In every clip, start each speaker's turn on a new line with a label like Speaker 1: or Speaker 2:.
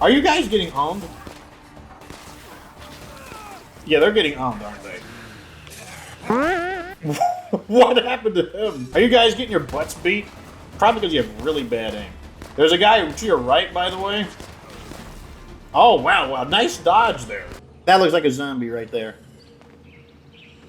Speaker 1: Are you guys getting owned? Yeah, they're getting owned, aren't they? What happened to him? Are you guys getting your butts beat? Probably because you have really bad aim. There's a guy to your right, by the way. Oh, wow, nice dodge there. That looks like a zombie right there.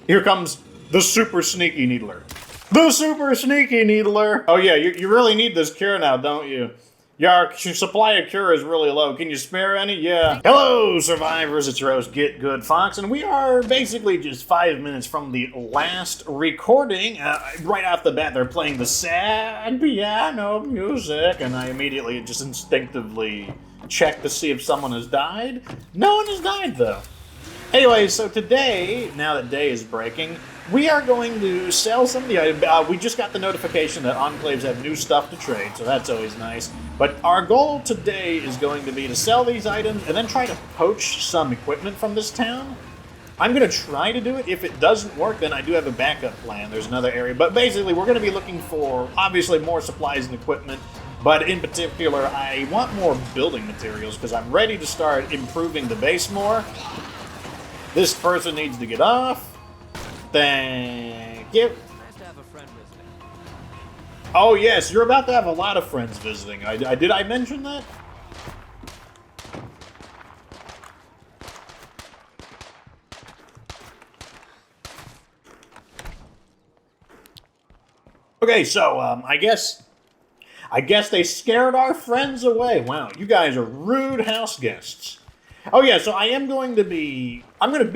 Speaker 1: Here comes the super sneaky needler. The super sneaky needler. Oh yeah, you really need this cure now, don't you? Your supply of cure is really low. Can you spare any? Yeah. Hello, survivors. It's your host, Get Good Fox, and we are basically just 5 minutes from the last recording. Right off the bat, they're playing the sad piano music, and I immediately just instinctively check to see if someone has died. No one has died, though. Anyway, so today, now that day is breaking, we are going to sell some of the items. We just got the notification that Enclaves have new stuff to trade, so that's always nice. But our goal today is going to be to sell these items and then try to poach some equipment from this town. I'm going to try to do it. If it doesn't work, then I do have a backup plan. There's another area. But basically, we're going to be looking for, obviously, more supplies and equipment. But in particular, I want more building materials because I'm ready to start improving the base more. This person needs to get off. Thank you.
Speaker 2: Nice to have a friend visiting.
Speaker 1: Oh yes, you're about to have a lot of friends visiting. Did I mention that? Okay, so I guess they scared our friends away. Wow, you guys are rude house guests. Oh yeah, so I'm going to be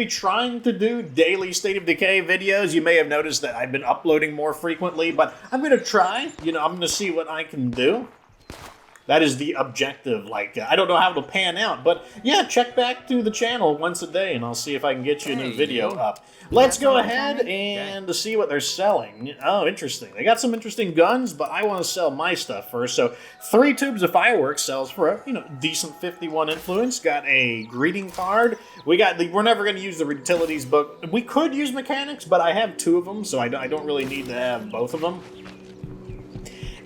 Speaker 1: trying to do daily State of Decay videos. You may have noticed that I've been uploading more frequently, but I'm going to try. I'm going to see what I can do. That is the objective. I don't know how it'll pan out, but yeah, check back to the channel once a day, and I'll see if I can get you a new video up. Let's go ahead and see what they're selling. Oh, interesting. They got some interesting guns, but I want to sell my stuff first. So 3 tubes of fireworks sells for a decent 51 influence. Got a greeting card. We're never going to use the utilities book. We could use mechanics, but I have 2 of them, so I don't really need to have both of them.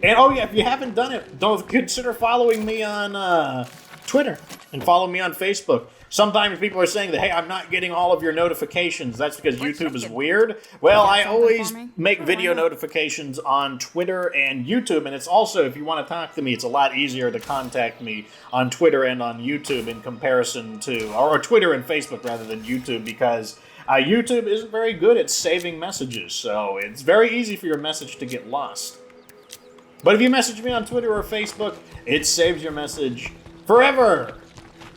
Speaker 1: And oh yeah, if you haven't done it, don't consider following me on Twitter and follow me on Facebook. Sometimes people are saying that, hey, I'm not getting all of your notifications. That's because YouTube is weird. Well, I always make video notifications on Twitter and YouTube, and it's also, if you want to talk to me, it's a lot easier to contact me on Twitter and on YouTube in comparison to, or Twitter and Facebook rather than YouTube, because YouTube isn't very good at saving messages, so it's very easy for your message to get lost. But if you message me on Twitter or Facebook, it saves your message forever,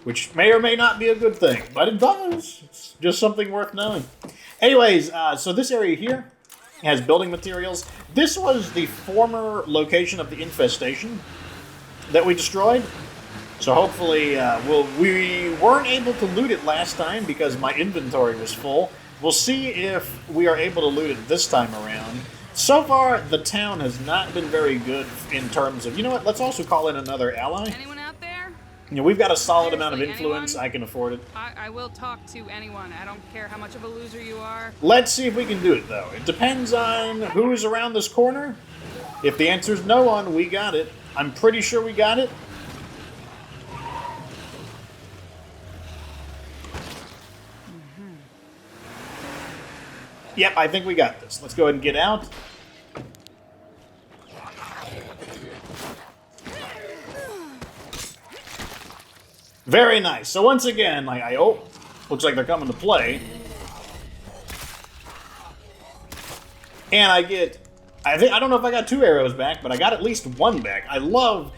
Speaker 1: which may or may not be a good thing, but it does. It's just something worth knowing. Anyways, so this area here has building materials. This was the former location of the infestation that we destroyed. So hopefully, we weren't able to loot it last time because my inventory was full. We'll see if we are able to loot it this time around. So far, the town has not been very good in terms of, you know what, let's also call in another ally.
Speaker 3: Anyone out there?
Speaker 1: We've got a solid amount of influence. Anyone? I can afford it.
Speaker 3: I will talk to anyone. I don't care how much of a loser you are.
Speaker 1: Let's see if we can do it, though. It depends on who is around this corner. If the answer is no one, we got it. I'm pretty sure we got it. Yep, I think we got this. Let's go ahead and get out. Very nice. So once again, looks like they're coming to play. And I don't know if I got 2 arrows back, but I got at least 1 back. I love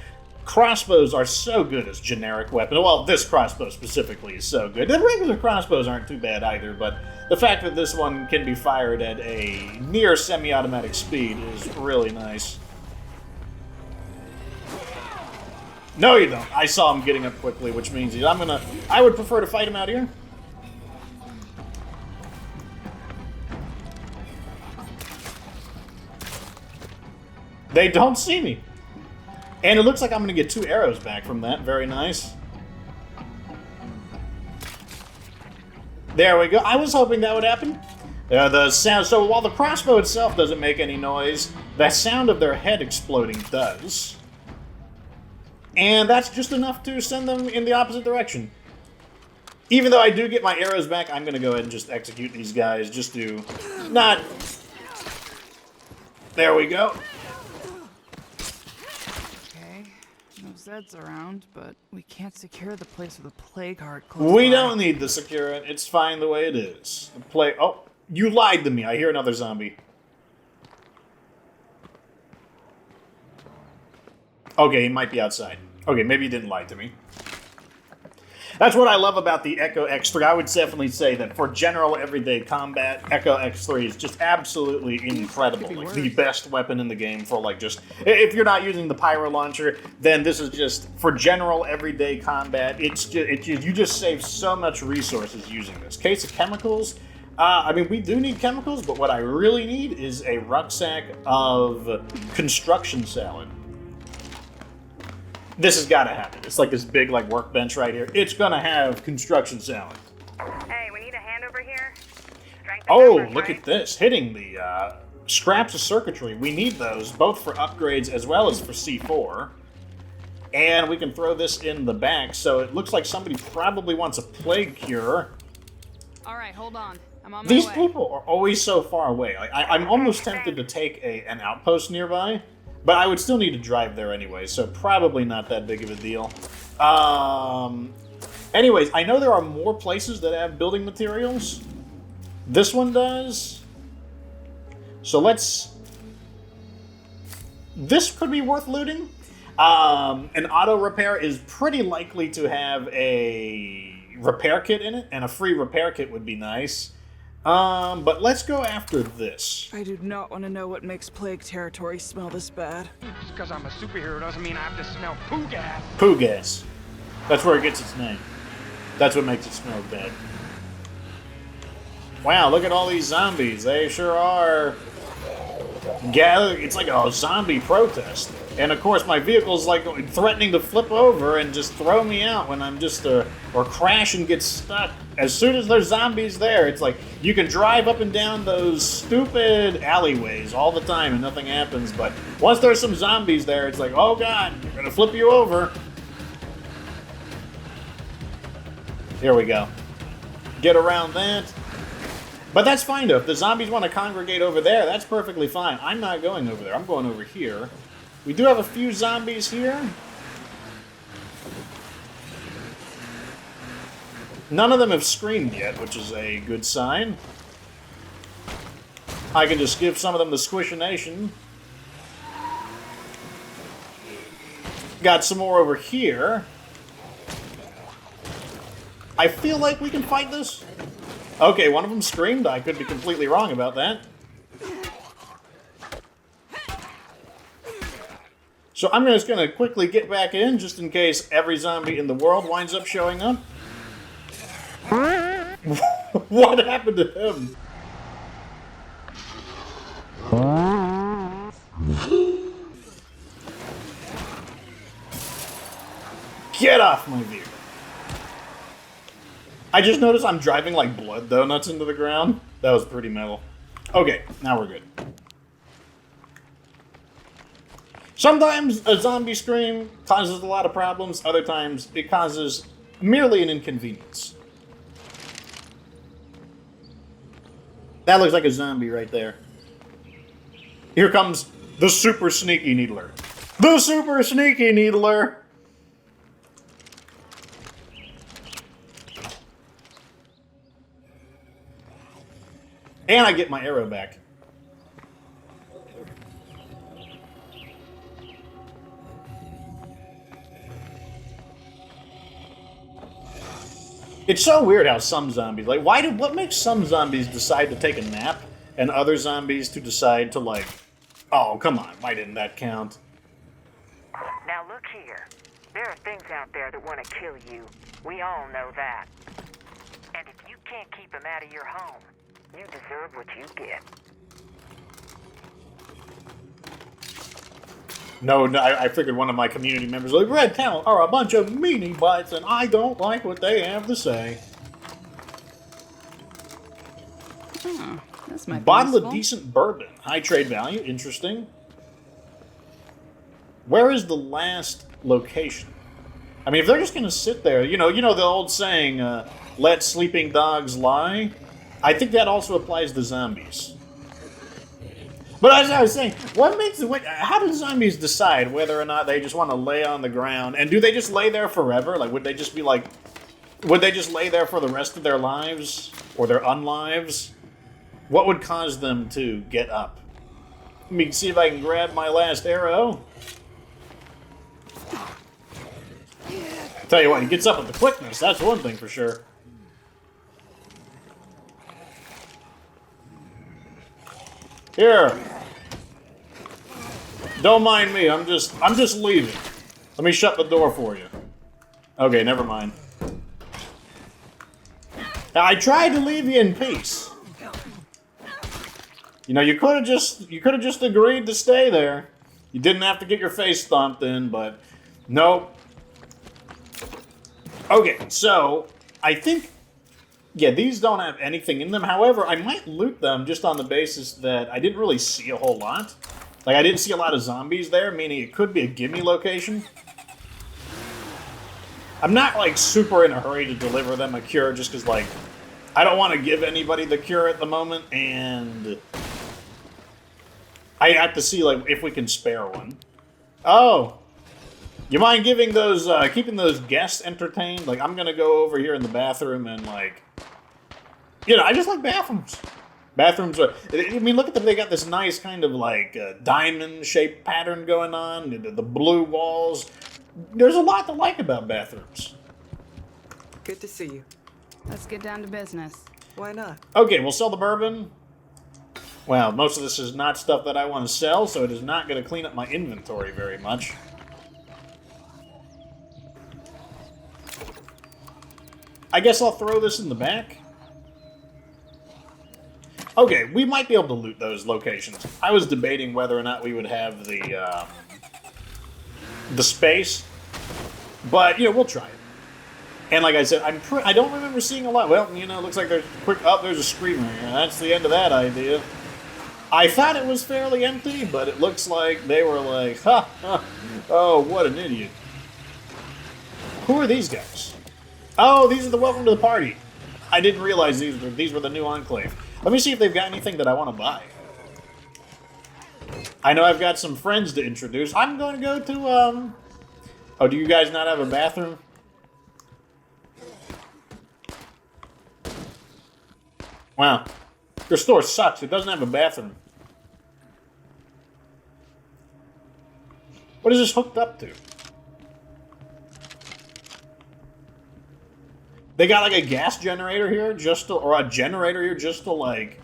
Speaker 1: crossbows are so good as generic weapon. Well, this crossbow specifically is so good. The regular crossbows aren't too bad either, but the fact that this one can be fired at a near semi-automatic speed is really nice. No, you don't. I saw him getting up quickly, which means I would prefer to fight him out here. They don't see me. And it looks like I'm going to get 2 arrows back from that. Very nice. There we go. I was hoping that would happen. The sound. So while the crossbow itself doesn't make any noise, the sound of their head exploding does. And that's just enough to send them in the opposite direction. Even though I do get my arrows back, I'm going to go ahead and just execute these guys just to not... There we go.
Speaker 3: Okay, no Zeds around, but we can't secure the place with a plague heart close
Speaker 1: We
Speaker 3: by.
Speaker 1: don't need to secure it. It's fine the way it is. Oh, you lied to me. I hear another zombie. Okay, he might be outside. Okay, maybe he didn't lie to me. That's what I love about the Echo X3. I would definitely say that for general everyday combat, Echo X3 is just absolutely incredible. Like the best weapon in the game for like just... If you're not using the pyro launcher, then this is just for general everyday combat. It's just, you just save so much resources using this. Case of chemicals. I mean, we do need chemicals, but what I really need is a rucksack of construction salad. This has got to happen. It's like this big like workbench right here. It's gonna have construction salad.
Speaker 2: Hey, we need a hand over here. Strength
Speaker 1: Oh,
Speaker 2: numbers,
Speaker 1: look
Speaker 2: right?
Speaker 1: at this. Hitting the scraps of circuitry. We need those both for upgrades as well as for C4. And we can throw this in the back. So it looks like somebody probably wants a plague cure.
Speaker 3: All right, hold on. I'm on my
Speaker 1: These
Speaker 3: way.
Speaker 1: people are always so far away. Like, I'm almost tempted to take an outpost nearby. But I would still need to drive there anyway, so probably not that big of a deal. Anyways, I know there are more places that have building materials. This one does. So let's... This could be worth looting. An auto repair is pretty likely to have a repair kit in it, and a free repair kit would be nice. But let's go after this.
Speaker 3: I do not want to know what makes plague territory smell this bad.
Speaker 4: Just because I'm a superhero doesn't mean I have to smell poo gas.
Speaker 1: Poo gas. That's where it gets its name. That's what makes it smell bad. Wow, look at all these zombies. They sure are gathering. It's like a zombie protest. And of course, my vehicle's like threatening to flip over and just throw me out when I'm just, or crash and get stuck. As soon as there's zombies there, it's like you can drive up and down those stupid alleyways all the time and nothing happens. But once there's some zombies there, it's like, oh god, they're gonna flip you over. Here we go. Get around that. But that's fine though. If the zombies want to congregate over there, that's perfectly fine. I'm not going over there. I'm going over here. We do have a few zombies here. None of them have screamed yet, which is a good sign. I can just give some of them the squishination. Got some more over here. I feel like we can fight this. Okay, one of them screamed. I could be completely wrong about that. So I'm just going to quickly get back in, just in case every zombie in the world winds up showing up. What happened to him? Get off my vehicle. I just noticed I'm driving like blood donuts into the ground. That was pretty metal. Okay, now we're good. Sometimes a zombie scream causes a lot of problems. Other times it causes merely an inconvenience. That looks like a zombie right there. Here comes the super sneaky needler. The super sneaky needler! And I get my arrow back. It's so weird how some zombies, like, what makes some zombies decide to take a nap and other zombies to decide to, like, oh, come on, why didn't that count?
Speaker 2: Now look here. There are things out there that want to kill you. We all know that. And if you can't keep them out of your home, you deserve what you get.
Speaker 1: No, I figured one of my community members was like, Red Town are a bunch of meanie bites, and I don't like what they have to say.
Speaker 3: Oh, this might be
Speaker 1: Bottle of
Speaker 3: useful.
Speaker 1: decent bourbon. High trade value. Interesting. Where is the last location? I mean, if they're just gonna sit there, you know the old saying, let sleeping dogs lie? I think that also applies to zombies. But as I was saying, how do zombies decide whether or not they just want to lay on the ground? And do they just lay there forever? Like, would they just lay there for the rest of their lives? Or their unlives? What would cause them to get up? Let me see if I can grab my last arrow. Tell you what, he gets up with the quickness, that's one thing for sure. Here. Don't mind me, I'm just leaving. Let me shut the door for you. Okay, never mind. Now, I tried to leave you in peace. You know, you could have just agreed to stay there. You didn't have to get your face stomped in, but nope. Okay, so I think, yeah, these don't have anything in them. However, I might loot them just on the basis that I didn't really see a whole lot. Like, I didn't see a lot of zombies there, meaning it could be a gimme location. I'm not, like, super in a hurry to deliver them a cure just because, like, I don't want to give anybody the cure at the moment, and I have to see, like, if we can spare one. Oh! You mind giving those, keeping those guests entertained? Like, I'm gonna go over here in the bathroom and, like, you know, I just like bathrooms. Bathrooms are, I mean, look at them, they got this nice kind of, like, diamond-shaped pattern going on, the blue walls. There's a lot to like about bathrooms.
Speaker 5: Good to see you.
Speaker 3: Let's get down to business.
Speaker 5: Why not?
Speaker 1: Okay, we'll sell the bourbon. Well, most of this is not stuff that I want to sell, so it is not going to clean up my inventory very much. I guess I'll throw this in the back. Okay, we might be able to loot those locations. I was debating whether or not we would have the space, but, you know, we'll try it. And like I said, I don't remember seeing a lot. Well, you know, it looks like there's there's a screamer here. That's the end of that idea. I thought it was fairly empty, but it looks like they were like, oh, what an idiot. Who are these guys? Oh, these are the welcome to the party. I didn't realize these were the new enclave. Let me see if they've got anything that I want to buy. I know I've got some friends to introduce. I'm going to go to, oh, do you guys not have a bathroom? Wow. Your store sucks. It doesn't have a bathroom. What is this hooked up to? They got like a gas generator here or a generator here just to like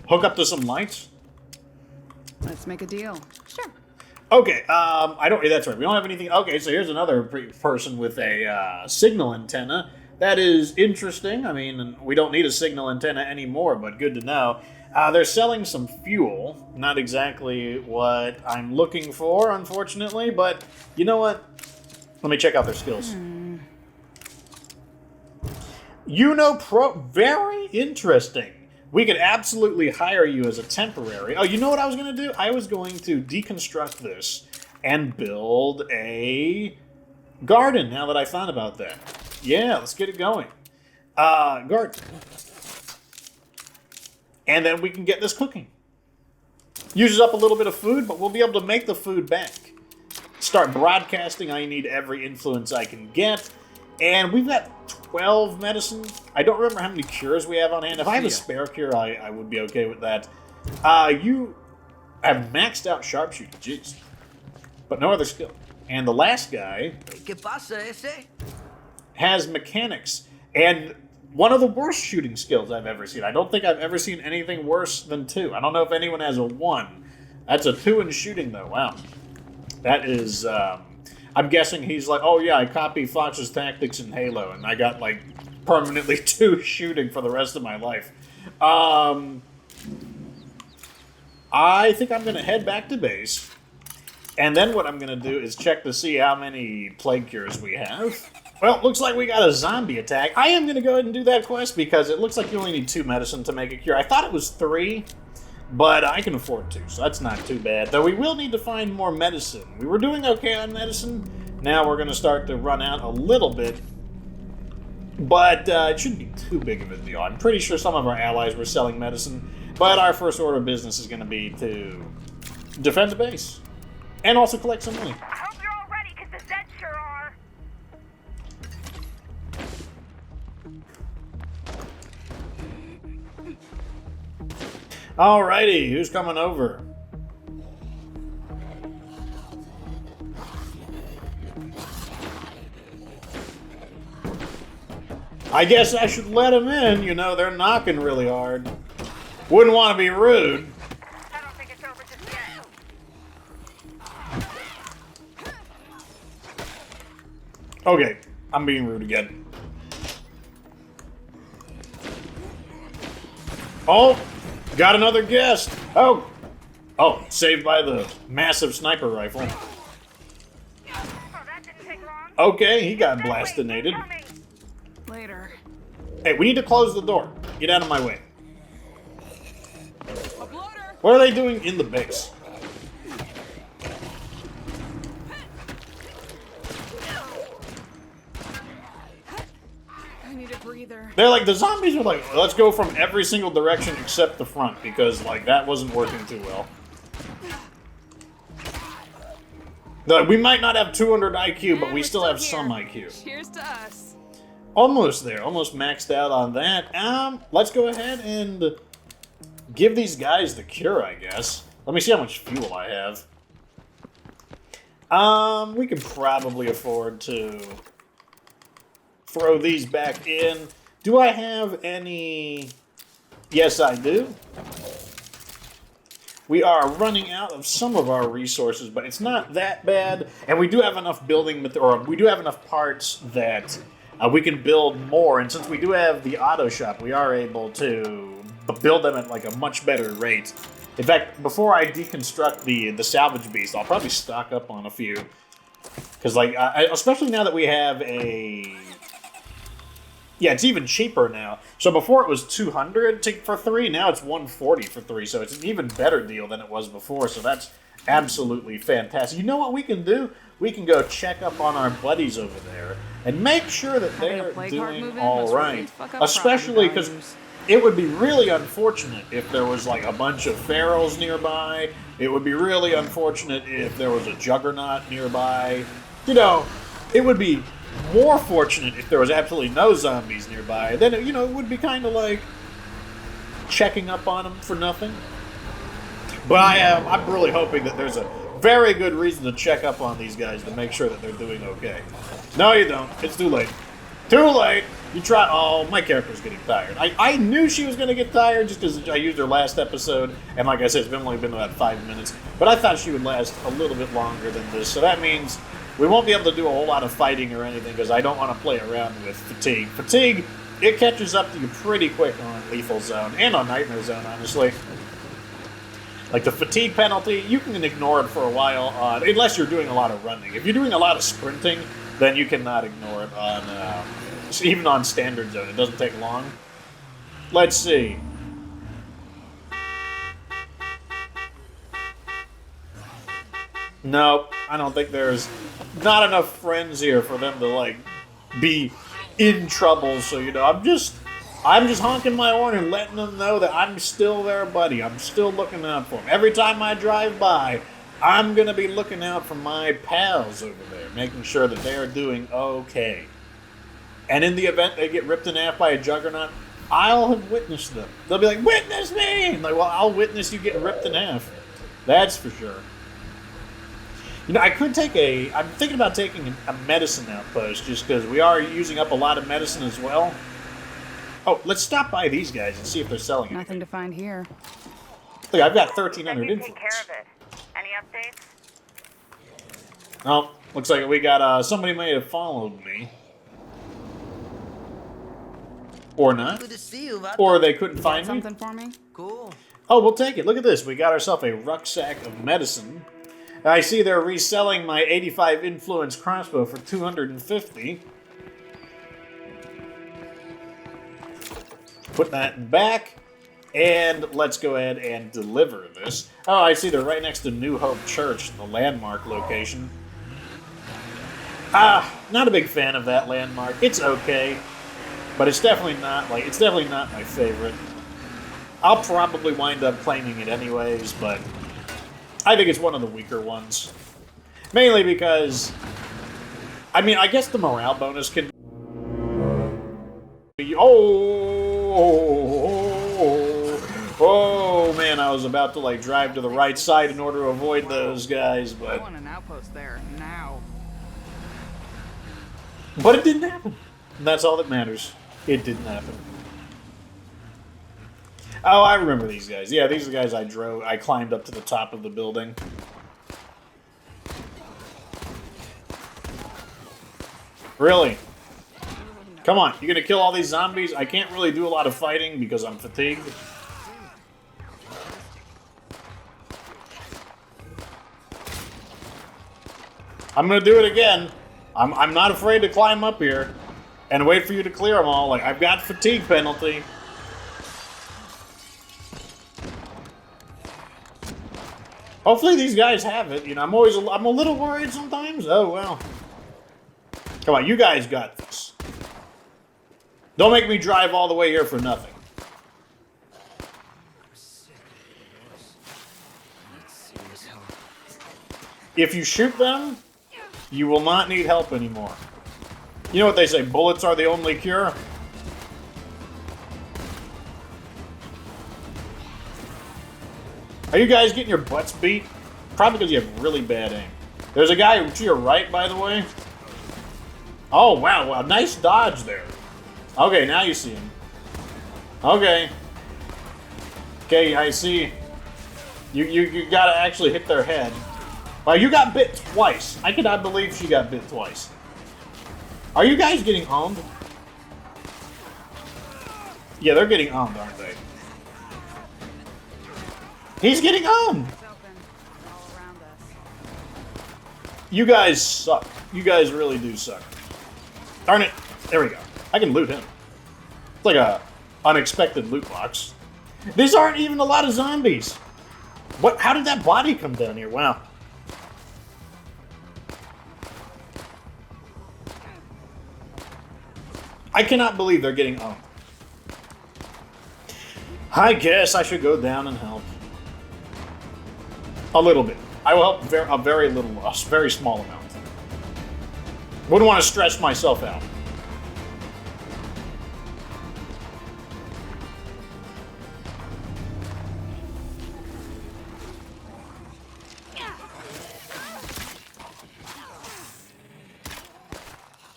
Speaker 1: hook up to some lights?
Speaker 3: Let's make a deal. Sure.
Speaker 1: Okay, that's right. We don't have anything. Okay, so here's another person with a signal antenna. That is interesting. I mean, we don't need a signal antenna anymore, but good to know. They're selling some fuel. Not exactly what I'm looking for, unfortunately, but you know what? Let me check out their skills. Very interesting. We could absolutely hire you as a temporary. Oh, you know what I was going to do? I was going to deconstruct this and build a garden, now that I thought about that. Yeah, let's get it going. Garden. And then we can get this cooking. Uses up a little bit of food, but we'll be able to make the food back. Start broadcasting. I need every influence I can get. And we've got 12 medicine. I don't remember how many cures we have on hand. If I have a spare cure, I would be okay with that. You have maxed out sharpshooting. Jeez. But no other skill. And the last guy has mechanics. And one of the worst shooting skills I've ever seen. I don't think I've ever seen anything worse than 2. I don't know if anyone has a 1. That's a 2 in shooting, though. Wow. That is... I'm guessing he's like, oh yeah, I copied Fox's tactics in Halo, and I got like permanently 2 shooting for the rest of my life. I think I'm going to head back to base, and then what I'm going to do is check to see how many plague cures we have. Well, looks like we got a zombie attack. I am going to go ahead and do that quest because it looks like you only need 2 medicine to make a cure. I thought it was 3. But I can afford 2, so that's not too bad. Though we will need to find more medicine. We were doing okay on medicine. Now we're going to start to run out a little bit. But it shouldn't be too big of a deal. I'm pretty sure some of our allies were selling medicine. But our first order of business is going to be to defend the base. And also collect some money.
Speaker 2: I hope you're all ready, because the Zeds sure are.
Speaker 1: Alrighty, who's coming over? I guess I should let them in. You know, they're knocking really hard. Wouldn't want to be rude.
Speaker 2: I don't think it's over just yet.
Speaker 1: Okay, I'm being rude again. Oh, got another guest. Oh, saved by the massive sniper rifle.
Speaker 2: Oh, that didn't take long.
Speaker 1: Okay, he got
Speaker 2: That way,
Speaker 1: blastinated.
Speaker 2: coming.
Speaker 3: Later.
Speaker 1: Hey, we need to close the door. Get out of my way.
Speaker 3: A bloater!
Speaker 1: What are they doing in the base?
Speaker 3: I need a breather.
Speaker 1: They're like, the zombies were like, let's go from every single direction except the front, because, like, that wasn't working too well. Like, we might not have 200 IQ, but we still have some IQ.
Speaker 3: Cheers to us.
Speaker 1: Almost there. Almost maxed out on that. Let's go ahead and give these guys the cure, I guess. Let me see how much fuel I have. We can probably afford to throw these back in. Do I have any... Yes, I do. We are running out of some of our resources, but it's not that bad. And we do have enough we do have enough parts that we can build more. And since we do have the auto shop, we are able to build them at like a much better rate. In fact, before I deconstruct the salvage beast, I'll probably stock up on a few. Because, like, especially now that we have a... Yeah, it's even cheaper now. So before it was 200 for 3, now it's 140 for 3. So it's an even better deal than it was before. So that's absolutely fantastic. You know what we can do? We can go check up on our buddies over there and make sure that
Speaker 3: Having a
Speaker 1: they're
Speaker 3: plague heart
Speaker 1: doing
Speaker 3: move-in
Speaker 1: all
Speaker 3: must really
Speaker 1: right.
Speaker 3: fuck up
Speaker 1: Especially
Speaker 3: property
Speaker 1: because
Speaker 3: values.
Speaker 1: it would be really unfortunate if there was like a bunch of ferals nearby. It would be really unfortunate if there was a juggernaut nearby. You know, it would be more fortunate if there was absolutely no zombies nearby. Then, you know, it would be kind of like checking up on them for nothing. But I'm really hoping that there's a very good reason to check up on these guys to make sure that they're doing okay. No, you don't. It's too late. Too late! You try. Oh, my character's getting tired. I knew she was going to get tired just because I used her last episode. And like I said, it's only been about 5 minutes. But I thought she would last a little bit longer than this. So that means we won't be able to do a whole lot of fighting or anything because I don't want to play around with fatigue. Fatigue, it catches up to you pretty quick on Lethal Zone and on Nightmare Zone, honestly. Like the fatigue penalty, you can ignore it for a while unless you're doing a lot of running. If you're doing a lot of sprinting, then you cannot ignore it on even on Standard Zone. It doesn't take long. Let's see. Nope, I don't think there's not enough friends here for them to like be in trouble. So you know, I'm just honking my horn and letting them know that I'm still their buddy. I'm still looking out for them. Every time I drive by, I'm gonna be looking out for my pals over there, making sure that they are doing okay. And in the event they get ripped in half by a juggernaut, I'll have witnessed them. They'll be like, "Witness me!" I'm like, well, I'll witness you getting ripped in half. That's for sure. You know, I could take I'm thinking about taking a medicine outpost just because we are using up a lot of medicine as well. Oh, let's stop by these guys and see if they're selling anything.
Speaker 3: Nothing to find here.
Speaker 1: Look, I've got 1,300
Speaker 2: Then you take
Speaker 1: influence.
Speaker 2: care of it. Any updates?
Speaker 1: Oh, looks like we got somebody may have followed me. Or not.
Speaker 6: Good to see you, Vato.
Speaker 1: Or they couldn't
Speaker 3: Got
Speaker 1: find me.
Speaker 3: something for me?
Speaker 6: Cool.
Speaker 1: Oh, we'll take it. Look at this. We got ourselves a rucksack of medicine. I see they're reselling my 85 influence crossbow for 250. Put that back. And let's go ahead and deliver this. Oh, I see they're right next to New Hope Church, the landmark location. Not a big fan of that landmark. It's okay, but it's definitely not my favorite. I'll probably wind up claiming it anyways, but I think it's one of the weaker ones. Mainly because, I mean, I guess the morale bonus can be... Oh, man, I was about to, like, drive to the right side in order to avoid those guys,
Speaker 3: I
Speaker 1: but...
Speaker 3: want an outpost there, now.
Speaker 1: But it didn't happen. And that's all that matters. It didn't happen. Oh, I remember these guys. Yeah, these are the guys I climbed up to the top of the building. Really? Come on, you gonna kill all these zombies? I can't really do a lot of fighting because I'm fatigued. I'm gonna do it again. I'm not afraid to climb up here and wait for you to clear them all. Like, I've got fatigue penalty. Hopefully these guys have it. You know, I'm a little worried sometimes. Oh, well. Come on, you guys got this. Don't make me drive all the way here for nothing. If you shoot them, you will not need help anymore. You know what they say, bullets are the only cure? Are you guys getting your butts beat? Probably because you have really bad aim. There's a guy to your right, by the way. Oh, wow, nice dodge there. Okay, now you see him. Okay. Okay, I see. You gotta actually hit their head. Wow, you got bit twice. I cannot believe she got bit twice. Are you guys getting owned? Yeah, they're getting owned, aren't they? He's getting owned! You guys suck. You guys really do suck. Darn it. There we go. I can loot him. It's like a unexpected loot box. These aren't even a lot of zombies. What? How did that body come down here? Wow. I cannot believe they're getting owned. I guess I should go down and help. A little bit. I will help a very little, a very small amount. Wouldn't want to stress myself out.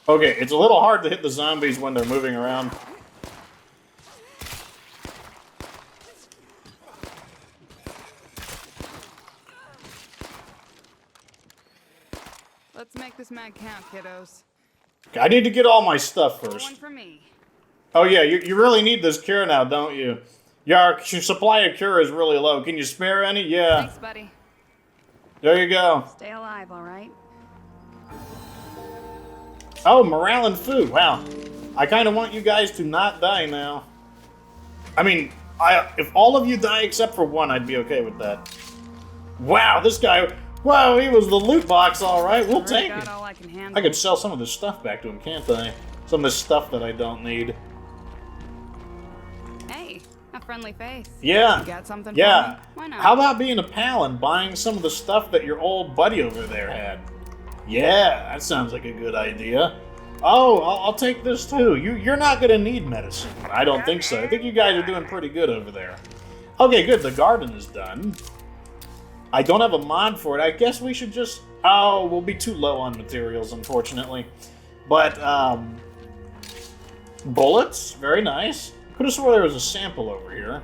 Speaker 1: Okay, it's a little hard to hit the zombies when they're moving around.
Speaker 3: Let's make this mag count, kiddos.
Speaker 1: I need to get all my stuff first.
Speaker 3: One for me.
Speaker 1: Oh yeah, you really need this cure now, don't you? Yeah, your supply of cure is really low. Can you spare any? Yeah.
Speaker 3: Thanks, buddy.
Speaker 1: There you go.
Speaker 6: Stay alive, all right?
Speaker 1: Oh, morale and food. Wow. I kind of want you guys to not die now. I mean, if all of you die except for one, I'd be okay with that. Wow, this guy... Wow, he was the loot box, all right. We'll take it.
Speaker 3: All I can handle.
Speaker 1: I could sell some of this stuff back to him, can't I? Some of this stuff that I don't need.
Speaker 3: Hey, a friendly face.
Speaker 1: Yeah.
Speaker 3: You got something
Speaker 1: Yeah.
Speaker 3: for me? Why not?
Speaker 1: How about being a pal and buying some of the stuff that your old buddy over there had? Yeah, that sounds like a good idea. Oh, I'll take this too. You're not gonna need medicine. I don't think so. I think you guys are doing pretty good over there. Okay, good. The garden is done. I don't have a mod for it. I guess we should just... Oh, we'll be too low on materials, unfortunately. But, bullets. Very nice. Could have swore there was a sample over here.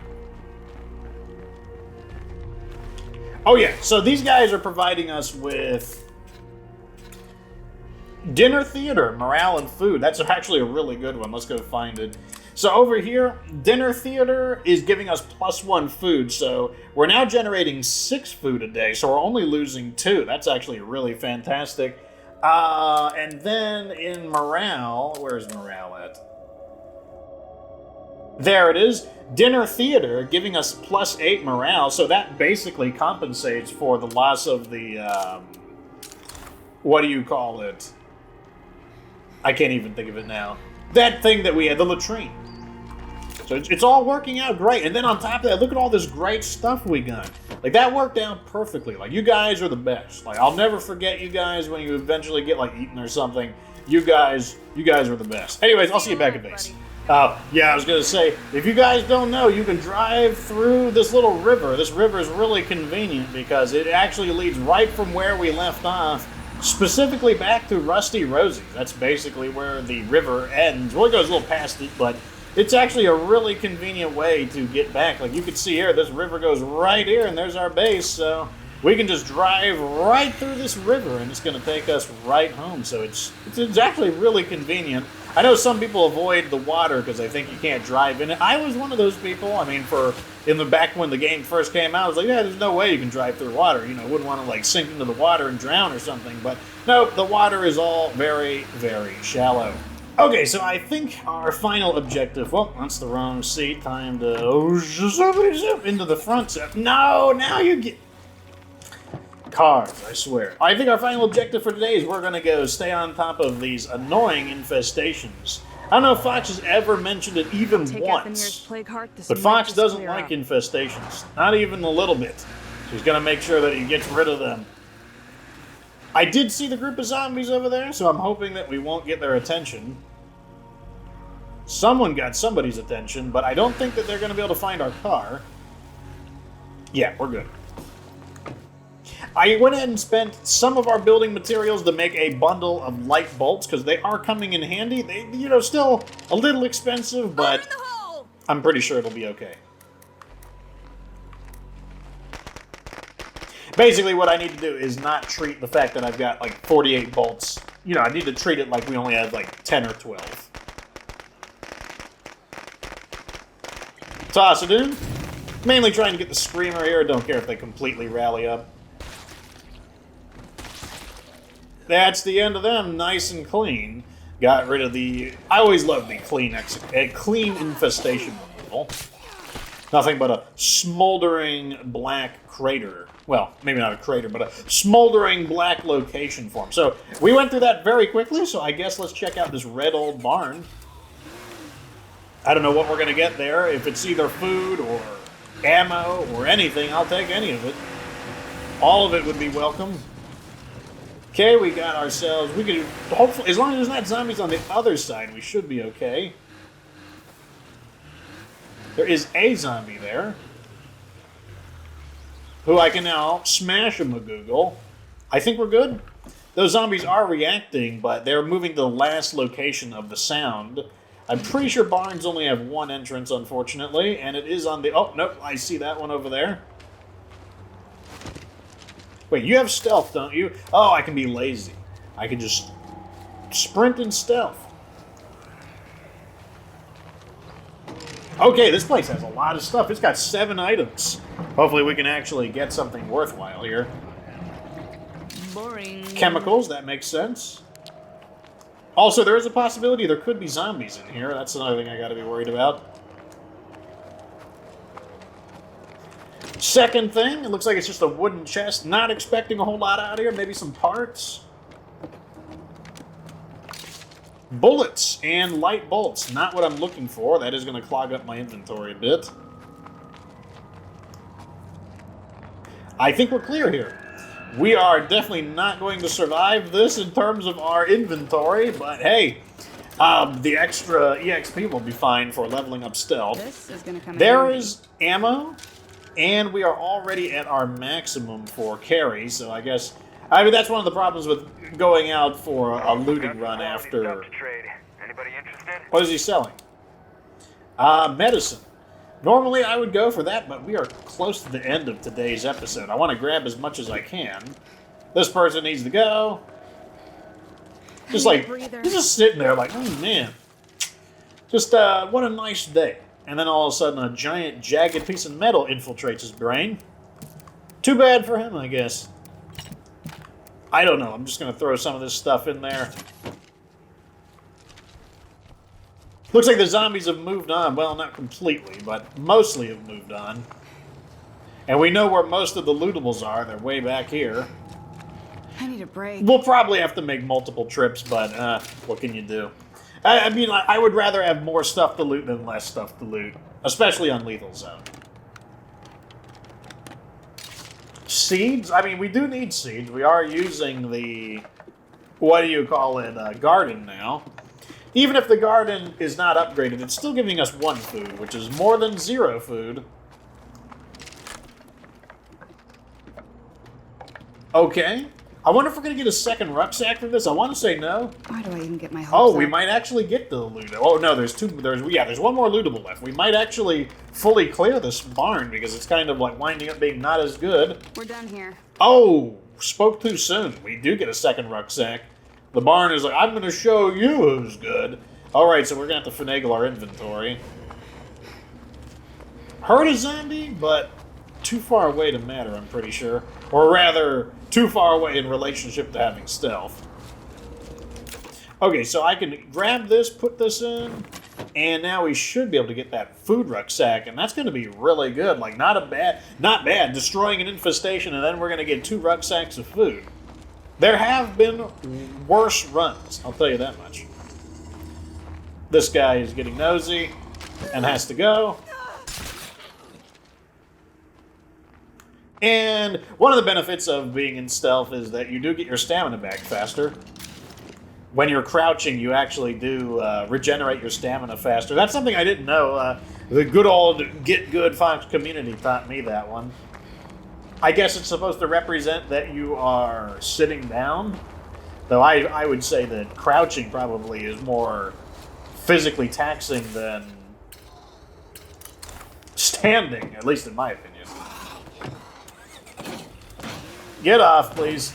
Speaker 1: Oh, yeah. So these guys are providing us with... Dinner theater, morale and food. That's actually a really good one. Let's go find it. So over here, dinner theater is giving us +1 food. So we're now generating 6 food a day. So we're only losing 2. That's actually really fantastic. And then in morale, where's morale at? There it is. Dinner theater giving us +8 morale. So that basically compensates for the loss of the, what do you call it? I can't even think of it now. That thing that we had, the latrine. So it's all working out great. And then on top of that, look at all this great stuff we got. Like, that worked out perfectly. Like, you guys are the best. Like, I'll never forget you guys when you eventually get, like, eaten or something. You guys are the best. Anyways, I'll see you back at base. Yeah, I was going to say, if you guys don't know, you can drive through this little river. This river is really convenient because it actually leads right from where we left off, specifically back to Rusty Rosie's. That's basically where the river ends. Well, it goes a little past it, but it's actually a really convenient way to get back. Like, you can see here, this river goes right here, and there's our base, so we can just drive right through this river, and it's going to take us right home. So it's actually really convenient. I know some people avoid the water because they think you can't drive in it. I was one of those people. I mean, in the back when the game first came out, I was like, yeah, there's no way you can drive through water. You know, wouldn't want to like sink into the water and drown or something. But no, the water is all very, very shallow. Okay, so I think our final objective. Well, that's the wrong seat. Time to somebody zip into the front seat. No, now you get. Cars, I swear. I think our final objective for today is we're going to go stay on top of these annoying infestations. I don't know if Fox has ever mentioned it even once, but Fox doesn't like infestations. Not even a little bit. She's going to make sure that he gets rid of them. I did see the group of zombies over there, so I'm hoping that we won't get their attention. Someone got somebody's attention, but I don't think that they're going to be able to find our car. Yeah, we're good. I went ahead and spent some of our building materials to make a bundle of light bolts, because they are coming in handy. They, you know, still a little expensive, but I'm pretty sure it'll be okay. Basically, what I need to do is not treat the fact that I've got, like, 48 bolts. You know, I need to treat it like we only have, like, 10 or 12. Toss it in. Mainly trying to get the screamer here. Don't care if they completely rally up. That's the end of them, nice and clean. Got rid of the... I always love the clean infestation removal. Nothing but a smoldering black crater. Well, maybe not a crater, but a smoldering black location for them. So, we went through that very quickly, so I guess let's check out this red old barn. I don't know what we're going to get there. If it's either food or ammo or anything, I'll take any of it. All of it would be welcome. Okay, we got ourselves, we could, hopefully, as long as there's not zombies on the other side, we should be okay. There is a zombie there, who I can now smash a Magoogle. I think we're good. Those zombies are reacting, but they're moving to the last location of the sound. I'm pretty sure barns only have one entrance, unfortunately, and it is on the, oh, nope, I see that one over there. Wait, you have stealth, don't you? Oh, I can be lazy. I can just sprint and stealth. Okay, this place has a lot of stuff. It's got 7 items. Hopefully we can actually get something worthwhile here.
Speaker 3: Boring.
Speaker 1: Chemicals, that makes sense. Also, there is a possibility there could be zombies in here. That's another thing I gotta be worried about. Second thing, it looks like it's just a wooden chest. Not expecting a whole lot out of here. Maybe some parts. Bullets and light bolts. Not what I'm looking for. That is going to clog up my inventory a bit. I think we're clear here. We are definitely not going to survive this in terms of our inventory, but hey, the extra EXP will be fine for leveling up stealth.
Speaker 3: This is gonna come
Speaker 1: There
Speaker 3: in.
Speaker 1: is ammo. And we are already at our maximum for carry, so I guess... I mean, that's one of the problems with going out for a looting run after...
Speaker 4: Anybody interested?
Speaker 1: What is he selling? Medicine. Normally I would go for that, but we are close to the end of today's episode. I want to grab as much as I can. This person needs to go. Just like, he's just sitting there like, oh man. Just, what a nice day. And then all of a sudden, a giant, jagged piece of metal infiltrates his brain. Too bad for him, I guess. I don't know. I'm just going to throw some of this stuff in there. Looks like the zombies have moved on. Well, not completely, but mostly have moved on. And we know where most of the lootables are. They're way back here.
Speaker 3: I need a break.
Speaker 1: We'll probably have to make multiple trips, but what can you do? I mean, I would rather have more stuff to loot than less stuff to loot, especially on Lethal Zone. Seeds? I mean, we do need seeds. We are using the, what do you call it, garden now. Even if the garden is not upgraded, it's still giving us 1 food, which is more than 0 food. Okay. I wonder if we're going to get a second rucksack for this. I want to say no.
Speaker 6: Why do I even get my hopes
Speaker 1: Oh, we
Speaker 6: up?
Speaker 1: might actually get the loot. Oh, no, there's 1 more lootable left. We might actually fully clear this barn because it's kind of like winding up being not as good.
Speaker 6: We're done here.
Speaker 1: Oh, spoke too soon. We do get a second rucksack. The barn is like, I'm going to show you who's good. All right, so we're going to have to finagle our inventory. Heard a zombie, but too far away to matter, I'm pretty sure. Or rather, too far away in relationship to having stealth. Okay, so I can grab this, put this in, and now we should be able to get that food rucksack, and that's going to be really good. Like, not bad. Destroying an infestation, and then we're going to get 2 rucksacks of food. There have been worse runs, I'll tell you that much. This guy is getting nosy and has to go. And one of the benefits of being in stealth is that you do get your stamina back faster. When you're crouching, you actually do regenerate your stamina faster. That's something I didn't know. The good old Get Good Fox community taught me that one. I guess it's supposed to represent that you are sitting down. Though I would say that crouching probably is more physically taxing than standing, at least in my opinion. Get off, please.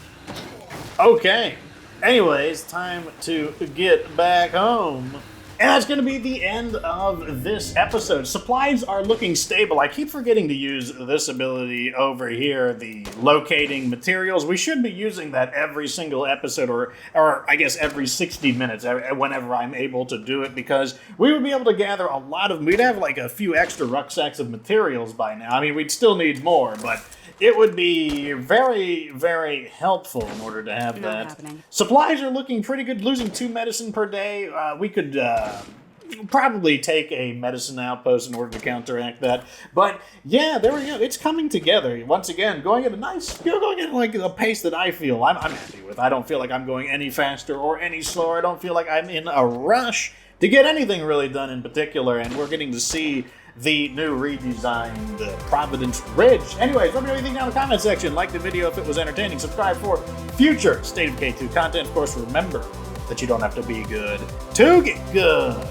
Speaker 1: Okay. Anyways, time to get back home. And that's going to be the end of this episode. Supplies are looking stable. I keep forgetting to use this ability over here, the locating materials. We should be using that every single episode, or I guess every 60 minutes, whenever I'm able to do it, because we would be able to gather a lot of, we'd have like a few extra rucksacks of materials by now. I mean, we'd still need more, but it would be very, very helpful in order to have
Speaker 6: Not
Speaker 1: that.
Speaker 6: happening.
Speaker 1: Supplies are looking pretty good. Losing 2 medicine per day. We could probably take a medicine outpost in order to counteract that. But yeah, there we go. It's coming together. Once again, going at like a pace that I feel I'm happy with. I don't feel like I'm going any faster or any slower. I don't feel like I'm in a rush to get anything really done in particular. And we're getting to see the new redesigned Providence Ridge. Anyways, let me know what you think down in the comment section. Like the video if it was entertaining. Subscribe for future State of Decay 2 content. Of course, remember that you don't have to be good to get good.